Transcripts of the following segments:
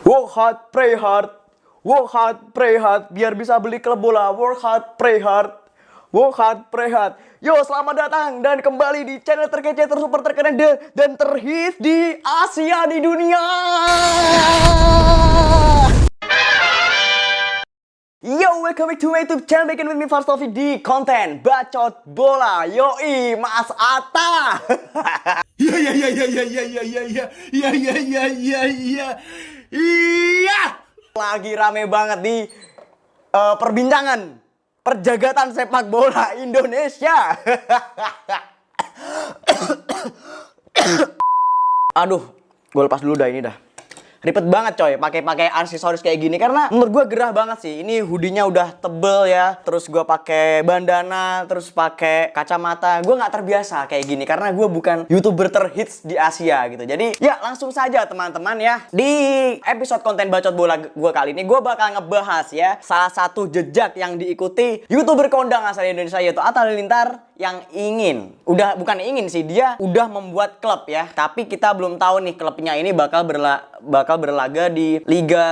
Work hard, pray hard. Work hard, pray hard. Biar bisa beli klub bola. Work hard, pray hard. Work hard, pray hard. Yo, selamat datang dan kembali di channel terkece, tersuper, terkeren, dan terhits di Asia di dunia. Yo, welcome back to my YouTube channel. Bikin with me First Taufik di konten Bacot Bola. Yoi, Mas Atta. Iya. Lagi rame banget di perbincangan perjagatan sepak bola Indonesia. Aduh, gue lepas dulu dah ini dah. Ribet banget coy, pakai aksesoris kayak gini karena menurut gue gerah banget sih. Ini hoodie-nya udah tebel ya, terus gue pakai bandana, terus pakai kacamata. Gue nggak terbiasa kayak gini karena gue bukan YouTuber terhits di Asia gitu. Jadi ya langsung saja teman-teman ya. Di episode konten bacot bola gue kali ini gue bakal ngebahas ya salah satu jejak yang diikuti YouTuber kondang asal Indonesia, yaitu Atta Halilintar, yang bukan ingin sih, dia udah membuat klub ya. Tapi kita belum tahu nih klubnya ini bakal berlaga di liga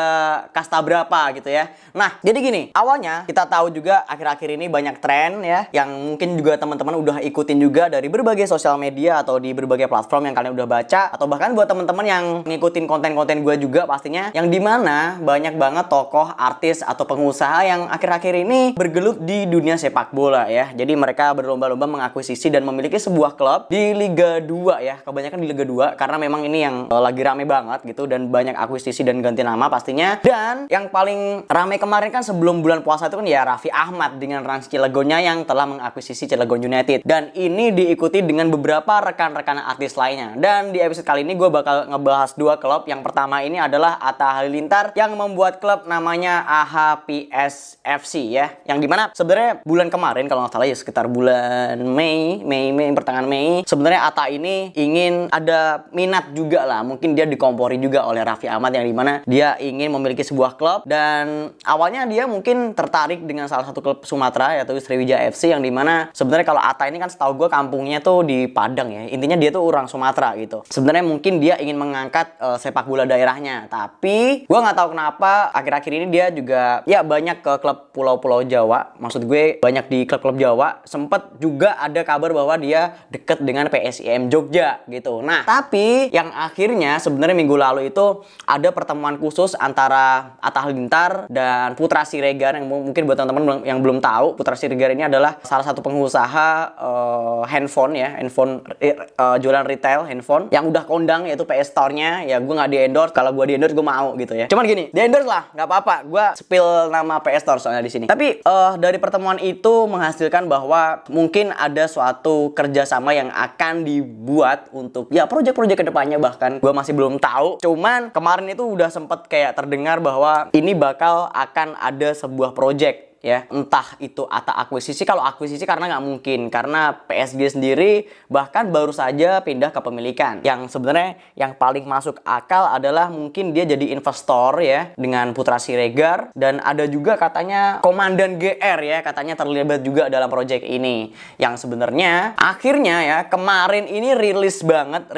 kasta berapa gitu ya. Nah, jadi gini, awalnya kita tahu juga akhir-akhir ini banyak tren ya, yang mungkin juga teman-teman udah ikutin juga dari berbagai sosial media atau di berbagai platform yang kalian udah baca, atau bahkan buat teman-teman yang ngikutin konten-konten gue juga pastinya, yang dimana banyak banget tokoh, artis atau pengusaha yang akhir-akhir ini bergelut di dunia sepak bola ya. Jadi mereka berlomba-lomba mengakuisisi dan memiliki sebuah klub di Liga 2 ya. Kebanyakan di Liga 2 karena memang ini yang lagi rame banget gitu, dan banyak akuisisi dan ganti nama pastinya. Dan yang paling rame kemarin kan sebelum bulan puasa itu kan ya Raffi Ahmad dengan Rans Cilegonnya yang telah mengakuisisi Cilegon United. Dan ini diikuti dengan beberapa rekan-rekan artis lainnya. Dan di episode kali ini gue bakal ngebahas dua klub. Yang pertama ini adalah Atta Halilintar yang membuat klub namanya AHPS FC ya. Yang dimana sebenarnya bulan kemarin kalau nggak salah ya sekitar bulan Mei, pertengahan Mei, sebenarnya Atta ini ingin ada minat juga lah. Mungkin dia dikompori juga oleh Raffi Ahmad, yang dimana dia ingin memiliki sebuah klub. Dan awalnya dia mungkin tertarik dengan salah satu klub Sumatera, yaitu Sriwijaya FC, yang dimana sebenarnya kalau Atta ini kan setahu gue kampungnya tuh di Padang ya. Intinya dia tuh orang Sumatera gitu. Sebenarnya mungkin dia ingin mengangkat sepak bola daerahnya, tapi gue nggak tahu kenapa akhir-akhir ini dia juga ya banyak ke klub pulau-pulau Jawa. Maksud gue banyak di klub-klub Jawa. Sempet juga ada kabar bahwa dia deket dengan PSIM Jogja gitu. Nah, tapi yang akhirnya sebenarnya minggu lalu itu ada pertemuan khusus antara Atta Halilintar dan Putra Siregar. Yang mungkin buat teman-teman yang belum tahu, Putra Siregar ini adalah salah satu pengusaha handphone ya, jualan retail handphone yang udah kondang, yaitu PS Store-nya. Ya gue nggak di-endorse, kalau gue di-endorse gue mau gitu ya. Cuman gini, di-endorse lah, nggak apa-apa. Gue spill nama PS Store soalnya di sini. Tapi dari pertemuan itu menghasilkan bahwa mungkin ada suatu kerjasama yang akan dibuat untuk ya proyek-proyek kedepannya, bahkan gue masih belum tahu. Cuman kemarin itu udah sempet kayak terdengar bahwa ini bakal akan ada sebuah proyek ya, entah itu Atta akuisisi. Kalau akuisisi karena nggak mungkin, karena PSG sendiri bahkan baru saja pindah kepemilikan. Yang sebenarnya yang paling masuk akal adalah mungkin dia jadi investor ya dengan Putra Siregar, dan ada juga katanya Komandan GR ya, katanya terlibat juga dalam proyek ini. Yang sebenarnya akhirnya ya kemarin ini rilis banget,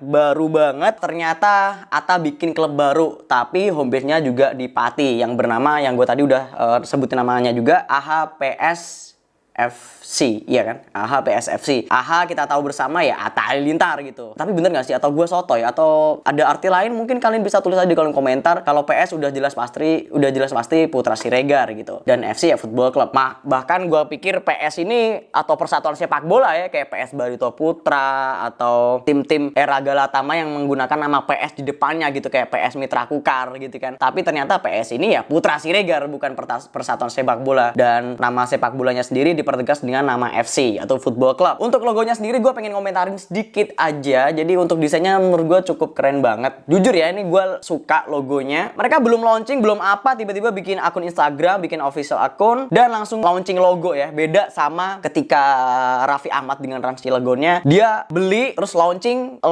baru banget, ternyata Atta bikin klub baru, tapi homebase-nya juga di Pati, yang bernama, yang gue tadi udah sebutin namanya juga, AHPS FC, iya kan? AHPS FC. AH kita tahu bersama ya Atta Halilintar gitu. Tapi bener gak sih? Atau gue sotoy? Atau ada arti lain? Mungkin kalian bisa tulis aja di kolom komentar. Kalau PS udah jelas pasti Putra Siregar gitu. Dan FC ya Football Club. Bahkan gue pikir PS ini atau persatuan sepak bola ya, kayak PS Barito Putra atau tim-tim era Galatama yang menggunakan nama PS di depannya gitu, kayak PS Mitra Kukar gitu kan. Tapi ternyata PS ini ya Putra Siregar, bukan persatuan sepak bola. Dan nama sepak bolanya sendiri dipertegas dengan nama FC atau Football Club. Untuk logonya sendiri gue pengen komentarin sedikit aja. Jadi untuk desainnya menurut gue cukup keren banget. Jujur ya, ini gue suka logonya. Mereka belum launching, belum apa, tiba-tiba bikin akun Instagram, bikin official akun, dan langsung launching logo ya. Beda sama ketika Raffi Ahmad dengan Rans Cilegonnya, dia beli terus launching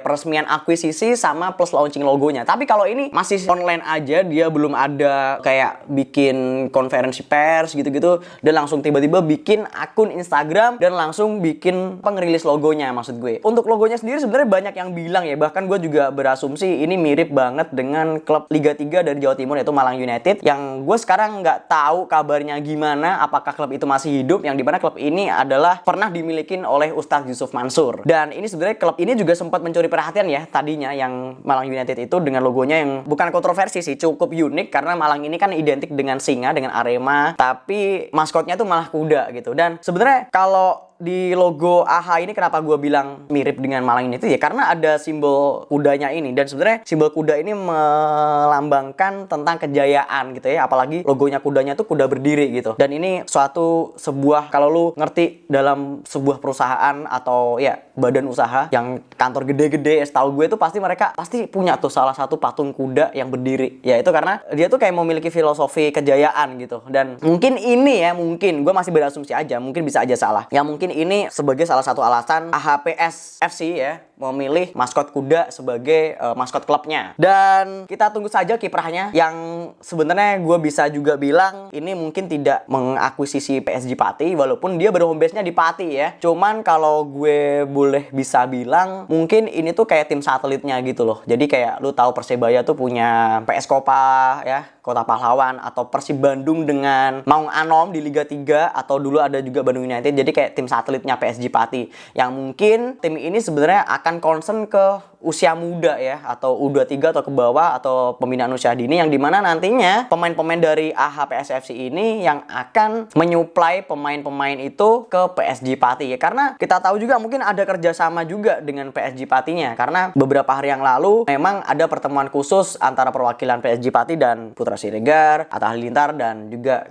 peresmian akuisisi sama plus launching logonya. Tapi kalau ini masih online aja, dia belum ada kayak bikin konferensi pers gitu-gitu, gitu, dan langsung tiba-tiba bikin akun Instagram dan langsung bikin ngerilis logonya. Maksud gue, untuk logonya sendiri sebenarnya banyak yang bilang ya, bahkan gue juga berasumsi ini mirip banget dengan klub Liga 3 dari Jawa Timur, yaitu Malang United, yang gue sekarang nggak tahu kabarnya gimana, apakah klub itu masih hidup, yang dimana klub ini adalah pernah dimiliki oleh Ustadz Yusuf Mansur. Dan ini sebenarnya klub ini juga sempat mencuri perhatian ya tadinya, yang Malang United itu dengan logonya yang bukan kontroversi sih, cukup unik, karena Malang ini kan identik dengan singa, dengan Arema, tapi maskotnya tuh malah kuda gitu. Dan sebenarnya kalau di logo AHA ini kenapa gue bilang mirip dengan Malang ini, itu ya karena ada simbol kudanya ini, dan sebenarnya simbol kuda ini melambangkan tentang kejayaan gitu ya, apalagi logonya kudanya tuh kuda berdiri gitu. Dan ini sebuah kalau lu ngerti dalam sebuah perusahaan atau ya badan usaha yang kantor gede-gede, setahu gue tuh mereka pasti punya tuh salah satu patung kuda yang berdiri, ya itu karena dia tuh kayak memiliki filosofi kejayaan gitu. Dan mungkin ini ya, mungkin gue masih berasumsi aja, mungkin bisa aja salah ya, mungkin ini sebagai salah satu alasan AHPS FC ya memilih maskot kuda sebagai maskot klubnya. Dan kita tunggu saja kiprahnya, yang sebenarnya gue bisa juga bilang ini mungkin tidak mengakuisisi PSG Pati, walaupun dia berhome base-nya di Pati ya. Cuman kalau gue boleh bisa bilang mungkin ini tuh kayak tim satelitnya gitu loh. Jadi kayak lu tahu Persebaya tuh punya PS Kopa ya, Kota Pahlawan, atau Persib Bandung dengan Maung Anom di Liga 3, atau dulu ada juga Bandung United. Jadi kayak tim satelitnya PSG Pati, yang mungkin tim ini sebenarnya akan concern ke usia muda ya, atau U23 atau ke bawah, atau pembinaan usia dini, yang dimana nantinya pemain-pemain dari AHPSFC ini yang akan menyuplai pemain-pemain itu ke PSG Pati ya. Karena kita tahu juga mungkin ada kerjasama juga dengan PSG Patinya, karena beberapa hari yang lalu memang ada pertemuan khusus antara perwakilan PSG Pati dan Putra Siregar, Atta Halilintar, dan juga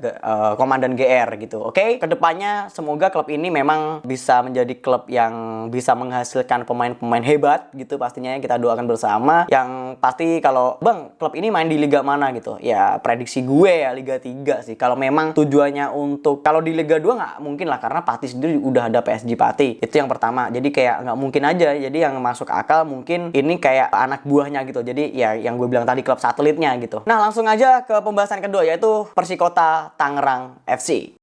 Komandan GR gitu. Oke, kedepannya semoga klub ini memang bisa menjadi klub yang bisa menghasilkan pemain-pemain hebat gitu, pastinya kita doakan bersama. Yang pasti kalau bang, klub ini main di liga mana gitu, ya prediksi gue ya Liga 3 sih. Kalau memang tujuannya untuk, kalau di Liga 2 nggak mungkin lah, karena Pati sendiri udah ada PSG Pati, itu yang pertama. Jadi kayak nggak mungkin aja. Jadi yang masuk akal mungkin ini kayak anak buahnya gitu, jadi ya yang gue bilang tadi, klub satelitnya gitu. Nah langsung aja ke pembahasan kedua, yaitu Persikota Tangerang FC.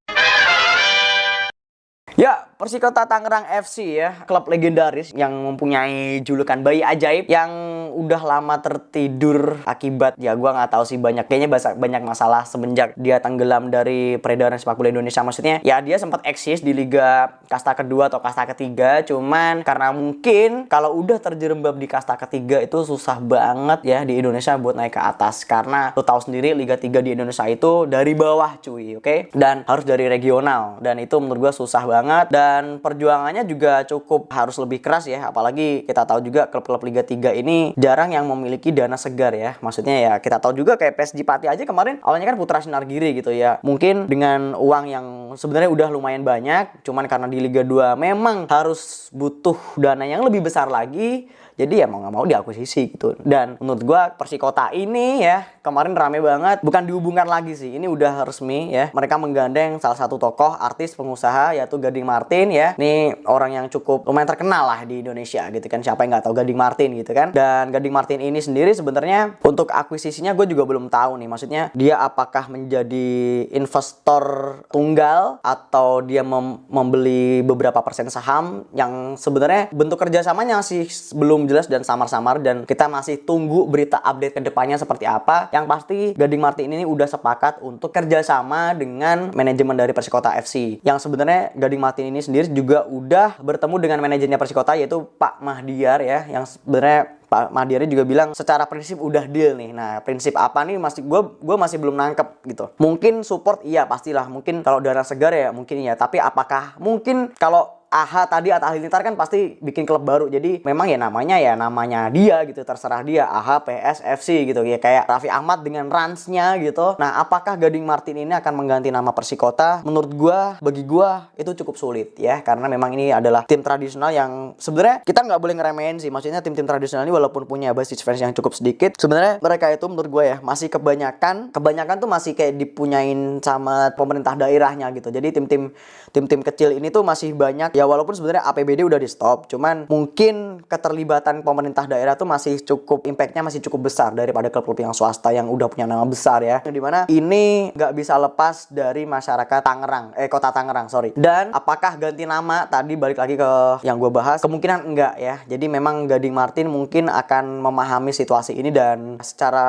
Ya, Persikota Tangerang FC ya, klub legendaris yang mempunyai julukan bayi ajaib, yang udah lama tertidur akibat ya gua nggak tahu sih, kayaknya banyak masalah semenjak dia tenggelam dari peredaran sepak bola Indonesia. Maksudnya ya dia sempat eksis di Liga Kasta kedua atau Kasta ketiga, cuman karena mungkin kalau udah terjerembab di Kasta ketiga itu susah banget ya di Indonesia buat naik ke atas, karena lo tahu sendiri Liga 3 di Indonesia itu dari bawah cuy, oke? Dan harus dari regional, dan itu menurut gua susah banget, dan perjuangannya juga cukup harus lebih keras ya. Apalagi kita tahu juga klub-klub Liga 3 ini jarang yang memiliki dana segar ya. Maksudnya ya kita tahu juga kayak PSG Pati aja kemarin awalnya kan Putra Sinargiri gitu ya, mungkin dengan uang yang sebenarnya udah lumayan banyak, cuman karena di Liga 2 memang harus butuh dana yang lebih besar lagi, jadi ya mau nggak mau diakuisisi gitu. Dan menurut gua Persikota ini ya kemarin rame banget, bukan dihubungkan lagi sih, ini udah resmi ya, mereka menggandeng salah satu tokoh artis pengusaha, yaitu Gading Martin ya. Ini orang yang cukup lumayan terkenal lah di Indonesia gitu kan, siapa yang nggak tahu Gading Martin gitu kan. Dan Gading Martin ini sendiri sebenarnya untuk akuisisinya gue juga belum tahu nih, maksudnya dia apakah menjadi investor tunggal atau dia membeli beberapa persen saham, yang sebenarnya bentuk kerjasamanya masih belum jelas dan samar-samar, dan kita masih tunggu berita update kedepannya seperti apa. Yang pasti Gading Martin ini udah sepakat untuk kerjasama dengan manajemen dari Persikota FC, yang sebenarnya Gading Martin ini sendiri juga udah bertemu dengan manajernya Persikota, yaitu Pak Mahdiar ya, yang sebenarnya Pak Mahdiar juga bilang secara prinsip udah deal nih. Nah prinsip apa nih masih gue masih belum nangkep gitu. Mungkin support iya pastilah, mungkin kalau dana segar ya mungkin ya, tapi apakah mungkin kalau Atta Halilintar kan pasti bikin klub baru, jadi memang ya namanya dia gitu, terserah dia, AHPSFC gitu ya, kayak Raffi Ahmad dengan Ransnya gitu. Nah apakah Gading Martin ini akan mengganti nama Persikota? Menurut bagi gua itu cukup sulit ya, karena memang ini adalah tim tradisional yang sebenarnya kita nggak boleh ngeremehin sih. Maksudnya tim-tim tradisional ini walaupun punya basis fans yang cukup sedikit, sebenarnya mereka itu menurut gua ya masih kebanyakan tuh masih kayak dipunyain sama pemerintah daerahnya gitu. Jadi tim-tim kecil ini tuh masih banyak Ya walaupun sebenarnya APBD udah di stop, cuman mungkin keterlibatan pemerintah daerah tuh masih cukup, impactnya masih cukup besar daripada klub-klub yang swasta yang udah punya nama besar ya. Dimana ini nggak bisa lepas dari masyarakat Tangerang, kota Tangerang, sorry. Dan apakah ganti nama, tadi balik lagi ke yang gue bahas, kemungkinan enggak ya. Jadi memang Gading Martin mungkin akan memahami situasi ini dan secara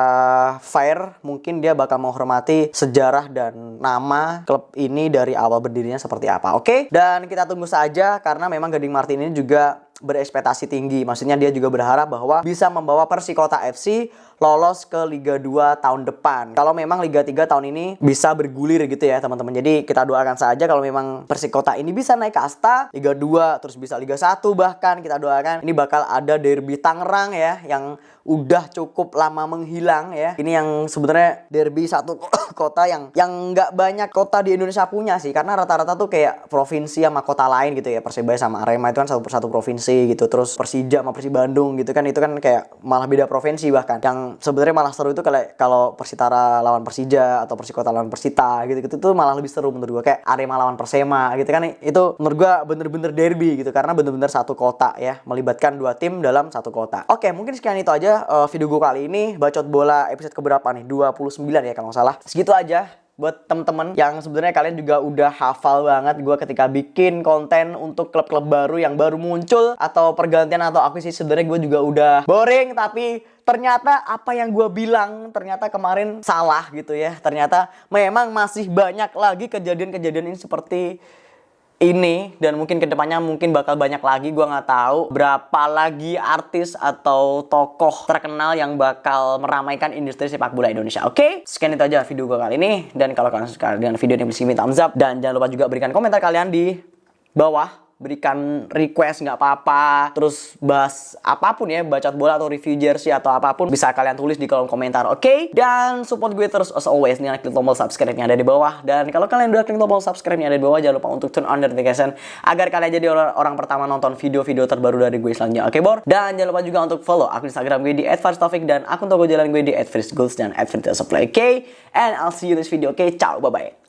fair mungkin dia bakal menghormati sejarah dan nama klub ini dari awal berdirinya seperti apa. Oke? Dan kita tunggu saja karena memang Gading Martin ini juga berekspektasi tinggi. Maksudnya dia juga berharap bahwa bisa membawa Persikota FC lolos ke Liga 2 tahun depan. Kalau memang Liga 3 tahun ini bisa bergulir gitu ya teman-teman. Jadi kita doakan saja kalau memang Persikota ini bisa naik kasta Liga 2 terus bisa Liga 1, bahkan kita doakan ini bakal ada derby Tangerang ya yang udah cukup lama menghilang ya. Ini yang sebenarnya derby satu kota yang nggak banyak kota di Indonesia punya sih, karena rata-rata tuh kayak provinsi sama kota lain gitu ya. Persebaya sama Arema itu kan satu provinsi gitu, terus Persija sama Persib Bandung gitu kan, itu kan kayak malah beda provinsi. Bahkan yang sebenarnya malah seru itu kalau Persitara lawan Persija atau Persikota lawan Persita gitu-gitu tuh malah lebih seru menurut gua. Kayak Arema lawan Persema gitu kan, itu menurut gua bener-bener derby gitu karena bener-bener satu kota ya, melibatkan dua tim dalam satu kota. Oke, mungkin sekian itu aja video gue kali ini. Bacot bola episode keberapa nih? 29 ya kalau nggak salah. Segitu aja buat temen-temen yang sebenarnya kalian juga udah hafal banget gue ketika bikin konten untuk klub-klub baru yang baru muncul atau pergantian atau akuisisi. Sebenarnya gue juga udah boring, tapi ternyata apa yang gue bilang ternyata kemarin salah gitu ya. Ternyata memang masih banyak lagi kejadian-kejadian ini seperti ini, dan mungkin kedepannya mungkin bakal banyak lagi. Gue nggak tahu berapa lagi artis atau tokoh terkenal yang bakal meramaikan industri sepak bola Indonesia. Oke, sekian itu aja video gue kali ini. Dan kalau kalian suka dengan video ini, please thumbs up, dan jangan lupa juga berikan komentar kalian di bawah. Berikan request nggak apa-apa, terus bahas apapun ya, bacot bola atau review jersey atau apapun, bisa kalian tulis di kolom komentar, oke? Dan support gue terus as always dengan klik tombol subscribe yang ada di bawah. Dan kalau kalian udah klik tombol subscribe yang ada di bawah, jangan lupa untuk turn on notification agar kalian jadi orang pertama nonton video-video terbaru dari gue selanjutnya, oke Bor? Dan jangan lupa juga untuk follow akun Instagram gue di @farstaufik dan akun Tokoh Jalan gue di @frisgoals dan @firdausafly, oke? And I'll see you in this video, oke? Ciao, bye-bye.